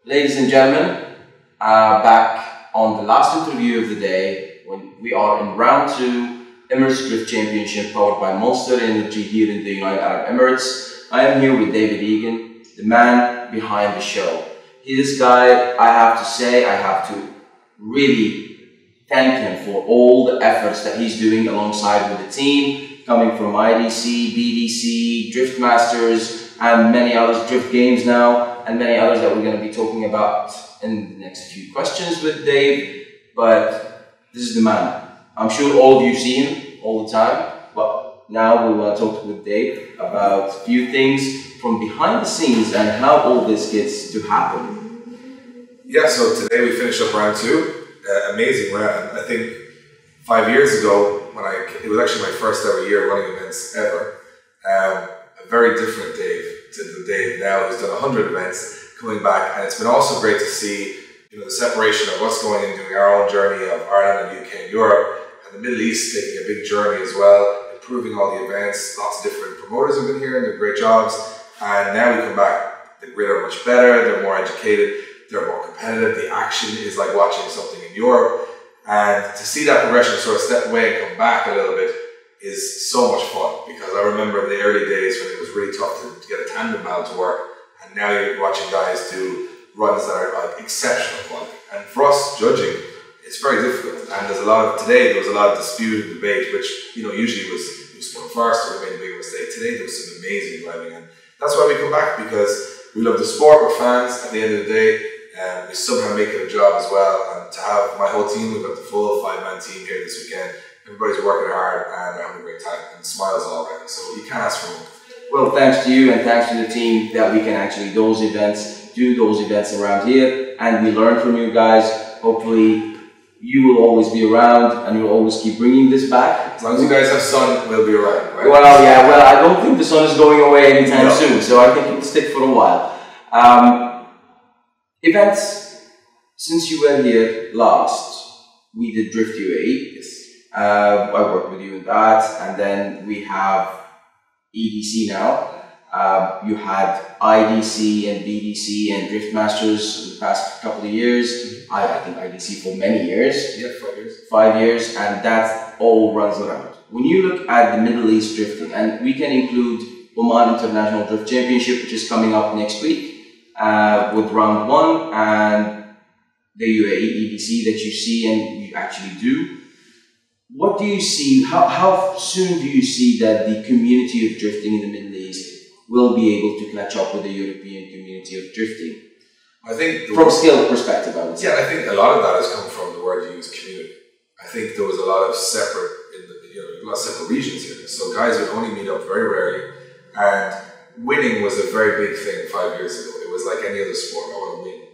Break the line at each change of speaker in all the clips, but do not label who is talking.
Ladies and gentlemen, back on the last interview of the day when we are in round 2 Emirates Drift Championship powered by Monster Energy here in the United Arab Emirates. I am here with David Egan, the man behind the show. This guy, I have to say, I have to really thank him for all the efforts that he's doing alongside with the team, coming from IDC, BDC, Drift Masters, and many others, Drift Games now, and many others that we're going to be talking about in the next few questions with Dave. But this is the man. I'm sure all of you see him all the time, but now we want to talk with Dave about a few things from behind the scenes and how all this gets to happen.
Yeah, so today we finished up round 2. Amazing round. I think 5 years ago, it was actually my first ever year running events ever. A very different Dave to the Dave now who's done 100 events coming back, and it's been also great to see the separation of what's going in, doing our own journey of Ireland and UK and Europe, and the Middle East taking a big journey as well, improving all the events. Lots of different promoters have been here and doing great jobs, and now we come back, the grid are much better, they're more educated, they're more competitive, the action is like watching something in Europe, and to see that progression sort of step away and come back a little bit is so much fun, because I remember in the early days when it was really tough to get a tandem valve to work, and now you're watching guys do runs that are like exceptional quality. And for us judging, it's very difficult. And there was a lot of dispute and debate, which usually was who spun first or who made the bigger mistake. Today there was some amazing driving, and that's why we come back, because we love the sport, we're fans at the end of the day, and we somehow make it a job as well. And to have my whole team, we've got the full 5-man team here this weekend. Everybody's working hard and we're having a great time, and smiles all around, so you can't ask for more.
Well, thanks to you and thanks to the team that we can actually do those events around here, and we learn from you guys. Hopefully you will always be around and you'll always keep bringing this back.
As long as you guys have sun, we'll be around, right?
Well, yeah, I don't think the sun is going away anytime soon, so I think it'll stick for a while. Events, since you were here last, we did Drift UAE. Yes. I worked with you in that, and then we have EDC now. You had IDC and BDC and Drift Masters in the past couple of years. I think IDC for many years.
Yeah, 5 years.
5 years, and that all runs around. When you look at the Middle East drifting, and we can include Oman International Drift Championship, which is coming up next week, with round 1, and the UAE EDC that you see and you actually do. What do you see, how soon do you see that the community of drifting in the Middle East will be able to catch up with the European community of drifting?
I think
from a skill perspective, I would say.
Yeah, I think a lot of that has come from the word you use, community. I think there was a lot of separate regions here. So guys would only meet up very rarely, and winning was a very big thing 5 years ago. It was like any other sport, I want to win.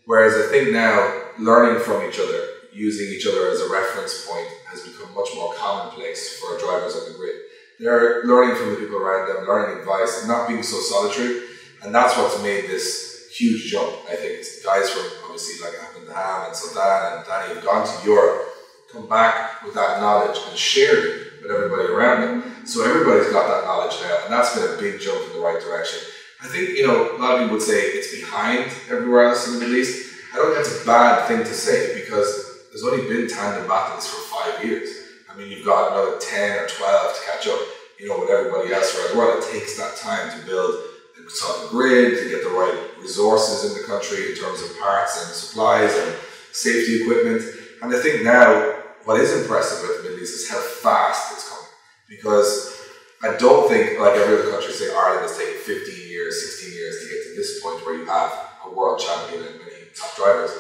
Whereas I think now, learning from each other, using each other as a reference point has become much more commonplace for drivers on the grid. They're learning from the people around them, learning advice, and not being so solitary. And that's what's made this huge jump. I think it's the guys from obviously like Ham and Sultan and Danny have gone to Europe, come back with that knowledge and shared it with everybody around them. So everybody's got that knowledge now, and that's been a big jump in the right direction. I think, a lot of people would say it's behind everywhere else in the Middle East. I don't think that's a bad thing to say, because there's only been tandem battles for 5 years. I mean, you've got another 10 or 12 to catch up, with everybody else around the world. It takes that time to build a solid grid, to get the right resources in the country in terms of parts and supplies and safety equipment. And I think now, what is impressive about the Middle East is how fast it's coming. Because I don't think, like every other country, say Ireland has taken 15 years, 16 years to get to this point where you have a world champion and many top drivers.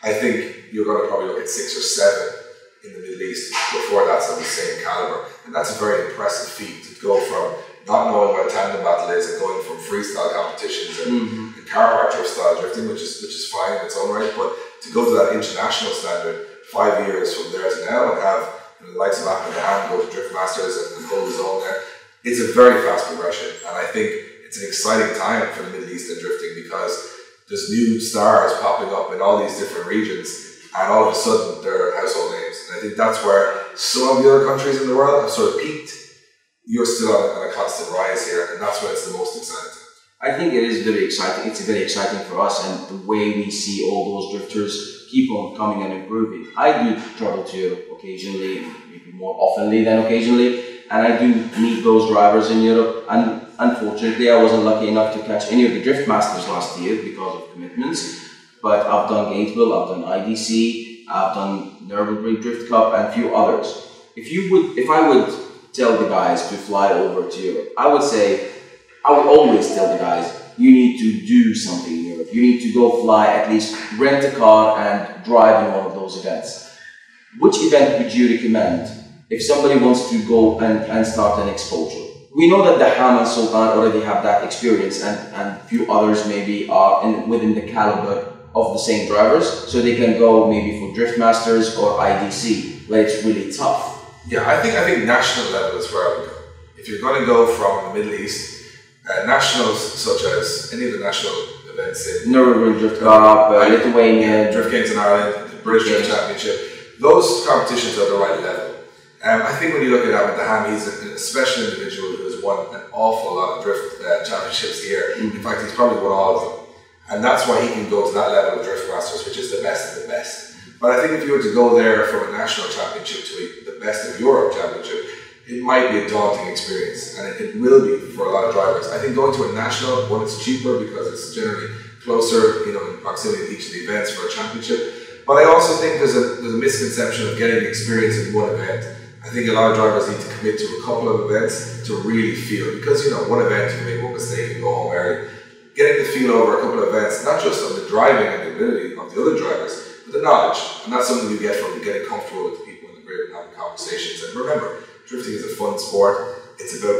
I think you're going to probably look at 6 or 7 in the Middle East before that's of the same caliber. And that's a very impressive feat to go from not knowing what a tandem battle is and going from freestyle competitions and car park drift style drifting, which is fine in its own right, but to go to that international standard 5 years from there to now and have the likes of Ahmed Dahan go to Drift Masters and hold his own there, it's a very fast progression. And I think it's an exciting time for the Middle East and drifting, because there's new stars popping up in all these different regions, and all of a sudden they're household names. And I think that's where some of the other countries in the world have sort of peaked. You're still on a constant rise here, and that's when it's the most exciting.
I think it is very exciting. It's very exciting for us, and the way we see all those drifters keep on coming and improving. I do travel to Europe occasionally, maybe more oftenly than occasionally, and I do meet those drivers in Europe. And unfortunately, I wasn't lucky enough to catch any of the Drift Masters last year because of commitments. But I've done Gateville, I've done IDC, I've done Nürburgring Drift Cup, and a few others. If I would tell the guys to fly over to Europe, I would always tell the guys, you need to do something in Europe. You need to go fly, at least rent a car and drive in one of those events. Which event would you recommend if somebody wants to go and start an exposure? We know that the Ham and Sultan already have that experience, and a few others maybe are within the caliber of the same drivers, so they can go maybe for Drift Masters or IDC, where it's really tough.
Yeah, I think national level is where I would go. If you're going to go from the Middle East, nationals such as any of the national events in
Nürburgring Drift Cup, Lithuania,
Drift Games in Ireland, the British Drift Championship, those competitions are the right level. I think when you look at Ahmed Dahan, he's a special individual who has won an awful lot of drift championships here. In fact, he's probably won all of them. And that's why he can go to that level of Drift Masters, which is the best of the best. But I think if you were to go there from a national championship to the best of Europe championship, it might be a daunting experience, and it will be for a lot of drivers. I think going to a national, one, it's cheaper because it's generally closer, in proximity to each of the events for a championship. But I also think there's a misconception of getting experience in one event. I think a lot of drivers need to commit to a couple of events to really feel, because one event you make one mistake and go home early. Getting the feel over a couple of events, not just of the driving and the ability of the other drivers, but the knowledge. And that's something you get from getting comfortable with the people in the grid and having conversations. And remember, drifting is a fun sport. It's about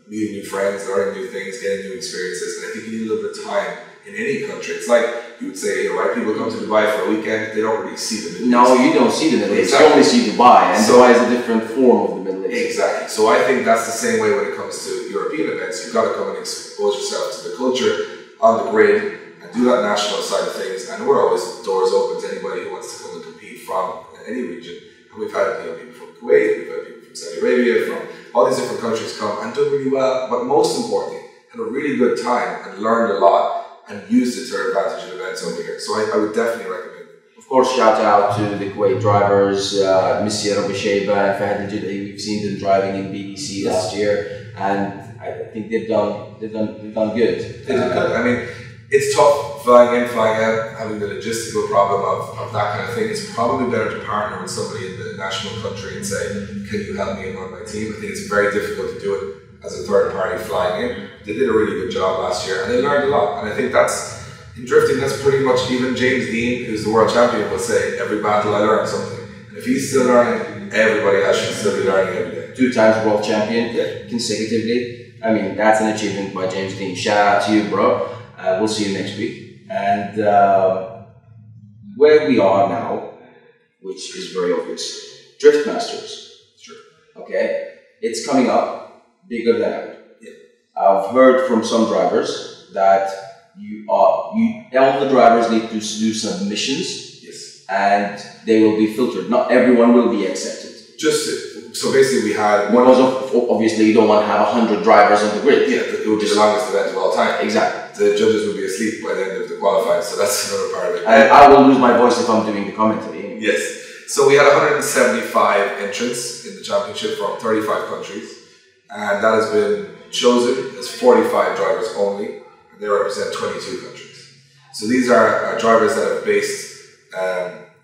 meeting new friends, learning new things, getting new experiences. And I think you need a little bit of time in any country. It's like you would say, right, people come to Dubai for a weekend, they don't really see the Middle East.
No, you don't see the Middle East. You only see Dubai, and Dubai is a different form of the Middle East.
Exactly. So I think that's the same way when it comes to European events. You've got to come and expose yourself to the culture on the grid and do that national side of things. And we're always doors open to anybody who wants to come and compete from any region. And we've had people from Kuwait, we've had people from Saudi Arabia, from all these different countries come and done really well. But most importantly, had a really good time and learned a lot and used it to their advantage in events over here. So I would definitely recommend it.
Of course, shout out to the Kuwait drivers, Mr. Abu Shayba and Fahad Al-Jidai. We've seen them driving in BBC last year, and I think they've done good.
They did good. I mean, it's tough flying in, flying out, having the logistical problem of that kind of thing. It's probably better to partner with somebody in the national country and say, can you help me and run my team? I think it's very difficult to do it as a third party flying in. They did a really good job last year and they learned a lot. And I think in drifting, that's pretty much, even James Dean, who's the world champion, will say, every battle I learned something. And if he's still learning, everybody else should still be learning every day.
2 times world champion consecutively. I mean, that's an achievement by James Dean. Shout out to you, bro. We'll see you next week. And where we are now, which is very obvious, Drift Masters.
Sure.
Okay? It's coming up bigger than ever. Yeah. I've heard from some drivers that all the drivers need to do submissions.
Yes.
And they will be filtered. Not everyone will be accepted.
Just So basically we had...
Because obviously you don't want to have 100 drivers on the grid.
Yeah, it would be the longest event of all time.
Exactly.
The judges would be asleep by the end of the qualifying, so that's another part of it.
I will lose my voice if I'm doing the commentary.
Yes. So we had 175 entrants in the championship from 35 countries, and that has been chosen as 45 drivers only, and they represent 22 countries. So these are drivers that have based,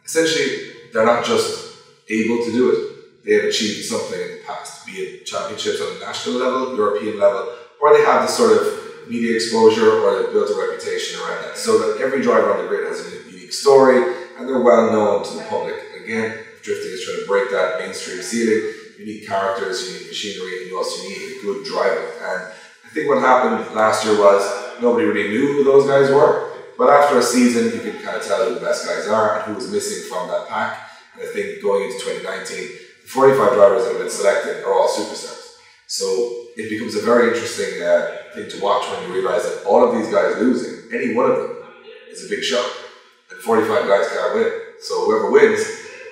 essentially, they're not just able to do it, they have achieved something in the past, be it championships on a national level, European level, or they have this sort of media exposure, or they've built a reputation around that. So that every driver on the grid has a unique story, and they're well known to the public. And again, drifting is trying to break that mainstream ceiling. You need characters, you need machinery, and you also need a good driver. And I think what happened last year was nobody really knew who those guys were, but after a season, you can kind of tell who the best guys are and who was missing from that pack. And I think going into 2019, the 45 drivers that have been selected are all superstars. So it becomes a very interesting thing to watch when you realize that all of these guys losing, any one of them, is a big shock. And 45 guys can't win. So whoever wins,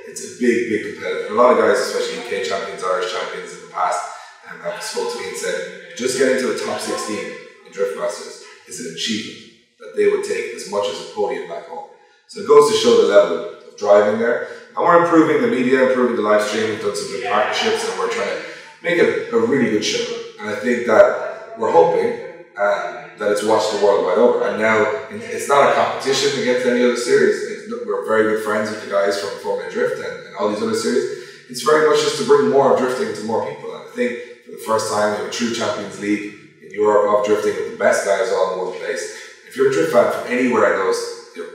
it's a big, big competitive. And a lot of guys, especially UK champions, Irish champions in the past, have spoke to me and said, just getting to the top 16 in Drift Masters is an achievement that they would take as much as a podium back home. So it goes to show the level of driving there. And we're improving the media, improving the live stream. We've done some good partnerships, and we're trying to make it a really good show. And I think that we're hoping that it's watched the world wide over. And now it's not a competition against any other series. We're very good friends with the guys from Formula Drift and all these other series. It's very much just to bring more of drifting to more people. And I think for the first time we have a true Champions League in Europe of drifting with the best guys all in one place. If you're a drift fan from anywhere in those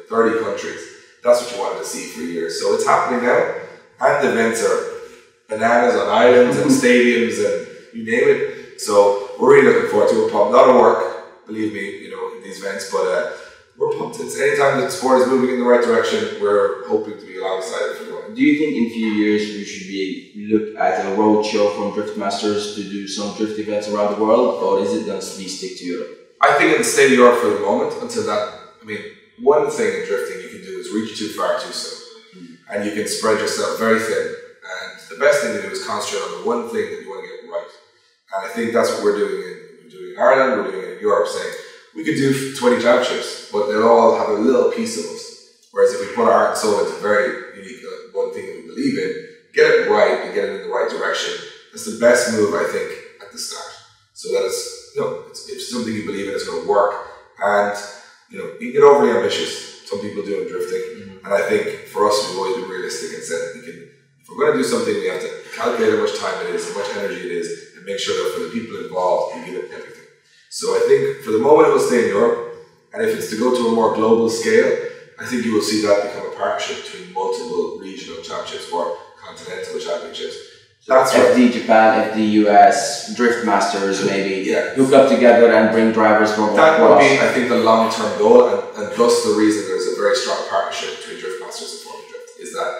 30 countries, that's what you wanted to see for years. So it's happening now, and the events are bananas on islands and stadiums and you name it. So we're really looking forward to it. A lot of work, believe me, in these events, but we're pumped. It's anytime the sport is moving in the right direction, we're hoping to be alongside it for the moment.
Do you think in a few years we should look at a road show from Drift Masters to do some drift events around the world, or is it going to stick to Europe?
I think it'll stay to Europe for the moment until that. One thing in drifting you can do is reach too far too soon, and you can spread yourself very thin. And the best thing to do is concentrate on the one thing that you want to get right. And I think that's what we're doing in Ireland, we're doing it in Europe, saying we could do 20 championships, but they'll all have a little piece of us. Whereas if we put our heart and soul into very unique one thing that we believe in, get it right and get it in the right direction, that's the best move, I think, at the start. So that it's something you believe in, it's going to work. And you get overly ambitious. Some people do in drifting, and I think for us, we've always been realistic and said if we're going to do something, we have to calculate how much time it is, how much energy it is, and make sure that for the people involved, we give it everything. So I think for the moment, it will stay in Europe, and if it's to go to a more global scale, I think you will see that become a partnership between multiple regional championships or continental championships.
That's FD Japan, FD US, Drift Masters maybe, hook up together and bring drivers from
that would be, I think, the long-term goal, and thus the reason there's a very strong partnership between Drift Masters and Formula Drift is that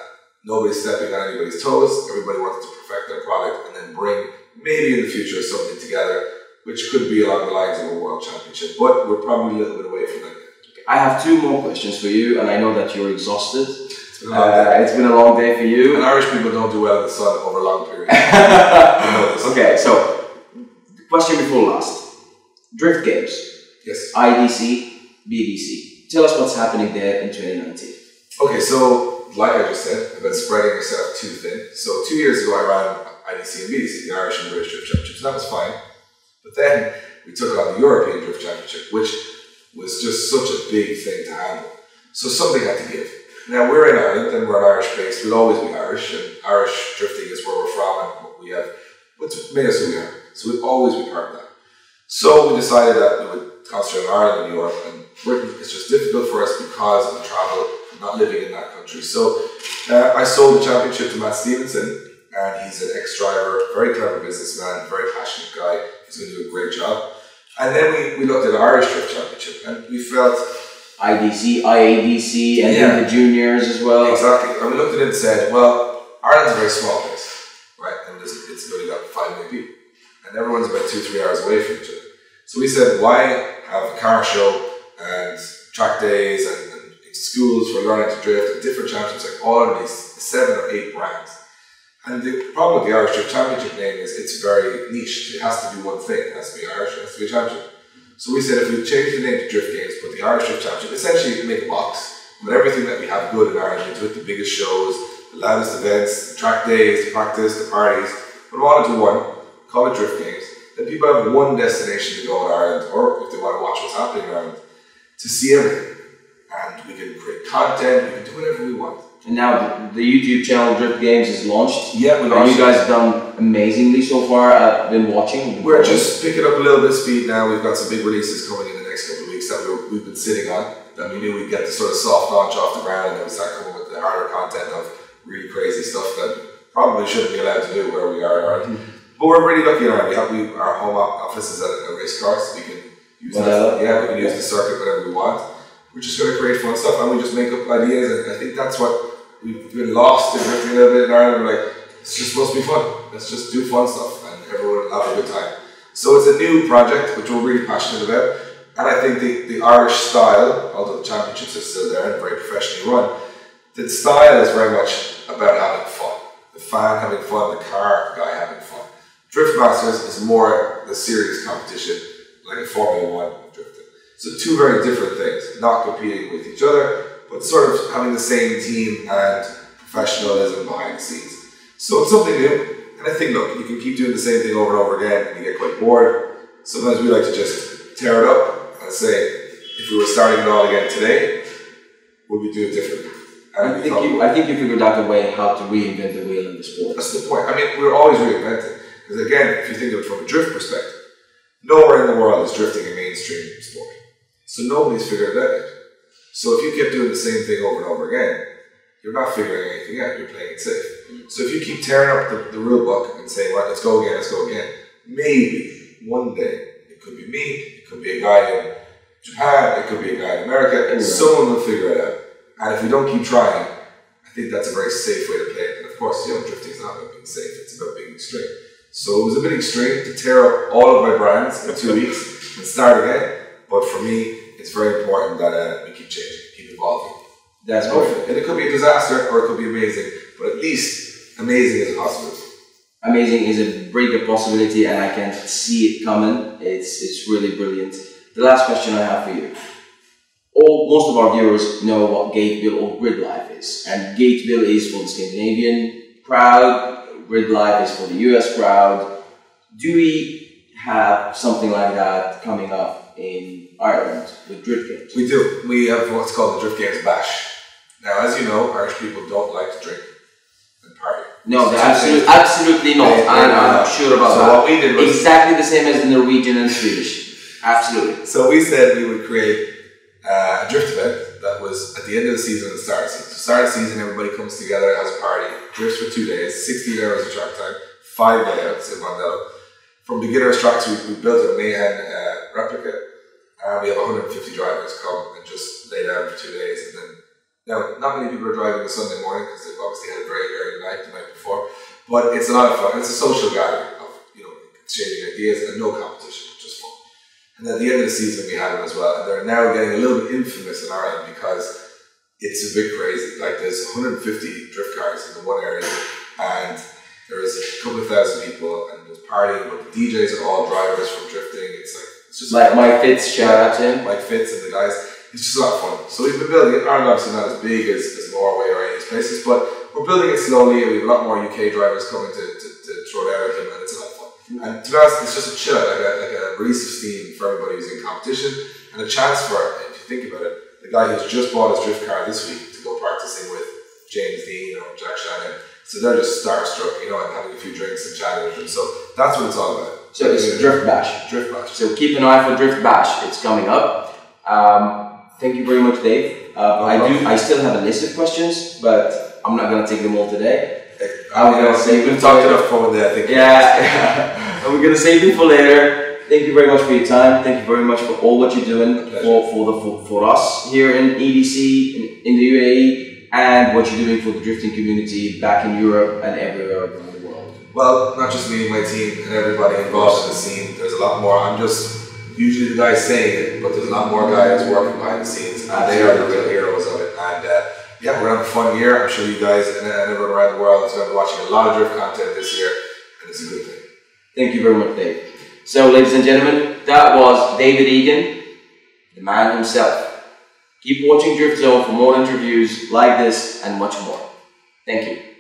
nobody's stepping on anybody's toes, everybody wants to perfect their product and then bring, maybe in the future, something together which could be along the lines of a world championship, but we're probably a little bit away from that.
Okay. I have two more questions for you, and I know that you're exhausted. It's been a long day for you.
And Irish people don't do well in the sun over a long period.
Okay, so the question before last. Drift games.
Yes.
IDC, BDC. Tell us what's happening there in 2019.
Okay, so like I just said, I've been spreading yourself too thin. So 2 years ago I ran IDC and BDC, the Irish and British Drift Championships, and that was fine. But then we took on the European Drift Championship, which was just such a big thing to handle. So something had to give. Now we're in Ireland and we're Irish based, we'll always be Irish, and Irish drifting is where we're from and what we have, what's made us who we are. So we'll always be part of that. So we decided that we would concentrate on Ireland and Europe, and Britain is just difficult for us because of the travel, not living in that country. So I sold the championship to Matt Stevenson, and he's an ex-driver, very clever businessman, very passionate guy, he's going to do a great job. And then we looked at the Irish Drift Championship and we felt
IDC, IADC, and then the juniors as well.
Exactly. And we looked at it and said, well, Ireland's a very small place, right? And it's only got 5 million people. And everyone's about 2-3 hours away from each other. So we said, why have a car show and track days and schools for learning to drift and different championships, like all of these 7 or 8 brands. And the problem with the Irish Drift Championship name is it's very niche. It has to be one thing. It has to be Irish, it has to be a championship. So we said if we change the name to Drift Games, but the Irish Drift Championship, essentially make a box with everything that we have good in Ireland into it, the biggest shows, the loudest events, the track days, the practice, the parties, put them all into one, call it Drift Games. Then people have one destination to go in Ireland, or if they want to watch what's happening in Ireland, to see everything. And we can create content, we can do whatever we want.
And now the YouTube channel Drift Games is launched.
Yeah, we
launched. You guys have done amazingly so far. I've been watching.
We're just picking up a little bit of speed now. We've got some big releases coming in the next couple of weeks that we've been sitting on. That we knew we'd get the sort of soft launch off the ground, and then we start coming with the harder content of really crazy stuff that probably shouldn't be allowed to do where we are in Ireland. But we're really lucky in Ireland. Our home office is at a race course. We can use that. Yeah, we can use the circuit whenever we want. We're just going to create fun stuff, and we just make up ideas. And I think that's what we've been lost in drifting a little bit in Ireland. We're like, it's just supposed to be fun. Let's just do fun stuff, and everyone will have a good time. So it's a new project, which we're really passionate about. And I think the Irish style, although the championships are still there and very professionally run, the style is very much about having fun. The fan having fun, the car guy having fun. Drift Masters is more the serious competition, like a Formula 1 of drifting. So two very different things, not competing with each other, but sort of having the same team and professionalism behind the scenes. So it's something new, and I think, look, you can keep doing the same thing over and over again and you get quite bored. Sometimes we like to just tear it up and say, if we were starting it all again today, would we do it differently?
I think you figured out a way how to reinvent the wheel in the sport.
That's the point. I mean, we're always reinventing. Because again, if you think of it from a drift perspective, nowhere in the world is drifting a mainstream sport. So nobody's figured it out yet. So if you kept doing the same thing over and over again, you're not figuring anything out, you're playing it safe. So if you keep tearing up the rule book and saying, right, let's go again, maybe one day, it could be me, it could be a guy in Japan, it could be a guy in America, and someone will figure it out. And if we don't keep trying, I think that's a very safe way to play it. And of course, drifting is not about being safe, it's about being extreme. So it was a bit extreme to tear up all of my brands in 2 weeks and start again. But for me, it's very important that we keep changing, keep evolving.
That's perfect.
And it could be a disaster or it could be amazing, but at least amazing is a possibility.
Amazing is a very good possibility, and I can see it coming. It's really brilliant. The last question I have for you. Most of our viewers know what gate bill or grid life is, and gate bill is for the Scandinavian crowd. Grid life is for the US crowd. Do we have something like that coming up in Ireland with Drift Games?
We do. We have what's called the Drift Games Bash. Now, as you know, Irish people don't like to drink and party.
No, they absolutely not. I'm sure about that. So what we did was exactly the same as the Norwegian and Swedish. Absolutely.
So we said we would create a drift event that was at the end of the season and the start of the season. So start of the season, everybody comes together, has a party, drifts for 2 days, 16 hours of track time, 5 layouts in Mondello. From beginner's tracks, we built a Mayhem replica, and we have 150 drivers come and just lay down for 2 days. And then, now, not many people are driving on Sunday morning because they've obviously had a very early night the night before, but it's a lot of fun. It's a social gathering of exchanging ideas and no competition, just fun. And at the end of the season, we had them as well, and they're now getting a little bit infamous in Ireland because it's a bit crazy. Like there's 150 drift cars in the one area, and there's a couple of thousand people, and there's partying, but the DJs are all drivers from drifting. It's just
like Mike Fitz, shout out to him.
Mike Fitz and the guys. It's just a lot of fun. So we've been building it. Ireland obviously not as big as Norway or any of these places, but we're building it slowly, and we have a lot more UK drivers coming to throw down with him, and it's a lot of fun. And to be honest, it's just a chill out, like a release of steam for everybody who's in competition, and a chance for, if you think about it, the guy who's just bought his drift car this week to go practicing with James Dean or Jack Shannon. So they're just starstruck, and having a few drinks and chatting with them. So that's what it's all about.
So it's Drift Bash.
Drift Bash.
So keep an eye for Drift Bash. It's coming up. Thank you very much, Dave. I still have a list of questions, but I'm not going to take them all today.
We've talked enough for one day, I think.
Yeah, and we're going to save them for later. Thank you very much for your time. Thank you very much for all what you're doing for us here in EDC, in the UAE, and what you're doing for the drifting community back in Europe and everywhere around the world.
Well, not just me and my team and everybody involved in the scene. There's a lot more. I'm just usually the guy saying it, but there's a lot more guys working behind the scenes, and they are the real heroes of it. And yeah, we're gonna have a fun year. I'm sure you guys and everyone around the world is going to be watching a lot of drift content this year, and it's a good thing.
Thank you very much, Dave. So, ladies and gentlemen, that was David Egan, the man himself. Keep watching Drift Zone for more interviews like this and much more. Thank you.